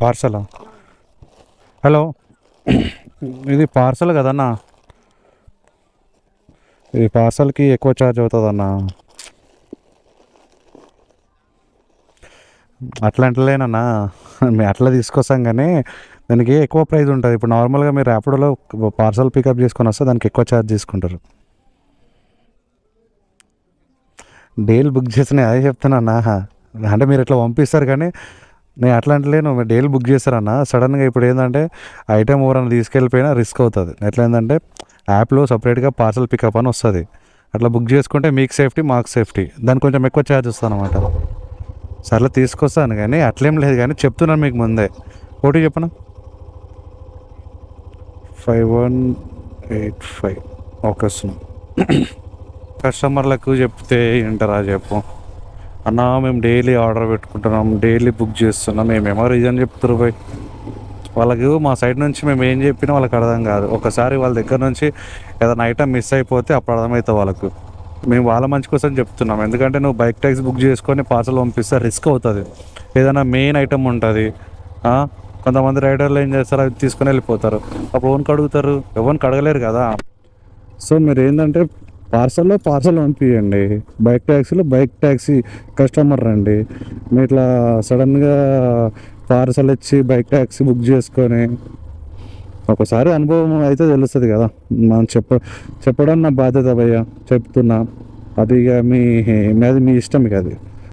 పార్సలా? Hello, ఇది parcel కదన్నా? ఈ పార్సల్కి ఎక్కువ ఛార్జ్ అవుతుందన్నా. అట్లా అంటలేనన్నా, మేము అట్లా తీసుకొస్తాం కానీ దానికి ఎక్కువ ప్రైస్ ఉంటుంది. ఇప్పుడు నార్మల్గా మీరు ర్యాపిడోలో పార్సల్ పికప్ చేసుకొని వస్తే దానికి ఎక్కువ ఛార్జ్ తీసుకుంటారు. డైలీ బుక్ చేసిన అదే చెప్తానన్నా. అంటే మీరు ఇట్లా పంపిస్తారు కానీ నేను అట్లా అంటలేను. మీరు డైలీ బుక్ చేస్తారన్న సడన్గా ఇప్పుడు ఏంటంటే ఐటెం ఎవరైనా తీసుకెళ్ళిపోయినా రిస్క్ అవుతుంది. ఎట్లా ఏంటంటే యాప్లో సపరేట్గా పార్సల్ పికప్ అని వస్తుంది. అట్లా బుక్ చేసుకుంటే మీకు సేఫ్టీ, మాకు సేఫ్టీ. దానికి కొంచెం ఎక్కువ ఛార్జ్ వస్తుంది అనమాట. సర్లే తీసుకొస్తాను కానీ అట్లేం లేదు కానీ చెప్తున్నాను మీకు ముందే. ఓటీ చెప్పనా? 5185. ఓకే వస్తున్నాం. కస్టమర్లకు చెప్తే వింటారా చెప్పు అన్నా? మేము డైలీ ఆర్డర్ పెట్టుకుంటున్నాం, డైలీ బుక్ చేస్తున్నాం, మేమేమో రీజన్ చెప్తారు పోయి. వాళ్ళకు మా సైడ్ నుంచి మేము ఏం చెప్పినా వాళ్ళకి అర్థం కాదు. ఒకసారి వాళ్ళ దగ్గర నుంచి ఏదైనా ఐటమ్ మిస్ అయిపోతే అప్పుడు అర్థమవుతుంది వాళ్ళకు. మేము వాళ్ళ మంచి కోసం చెప్తున్నాం. ఎందుకంటే నువ్వు బైక్ ట్యాక్సీ బుక్ చేసుకొని పార్సల్ పంపిస్తే రిస్క్ అవుతుంది. ఏదైనా మెయిన్ ఐటమ్ ఉంటుంది, కొంతమంది రైడర్లు ఏం చేస్తారు, అవి తీసుకొని వెళ్ళిపోతారు. అప్పుడు ఓన్కి అడుగుతారు, ఎవరికి అడగలేరు కదా. సో మీరు ఏంటంటే పార్సల్లో పార్సల్ పంపించండి, బైక్ ట్యాక్సీలో బైక్ ట్యాక్సీ కస్టమర్ రండి. మీరు ఇట్లా సడన్గా పార్సల్ ఇచ్చి బైక్ ట్యాక్సీ బుక్ చేసుకొని ఒకసారి అనుభవం అయితే తెలుస్తుంది కదా. మనం చెప్పడం నా బాధ్యత భయ్య, చెప్తున్నా. అది ఇక మీ అది మీ ఇష్టం ఇక అది.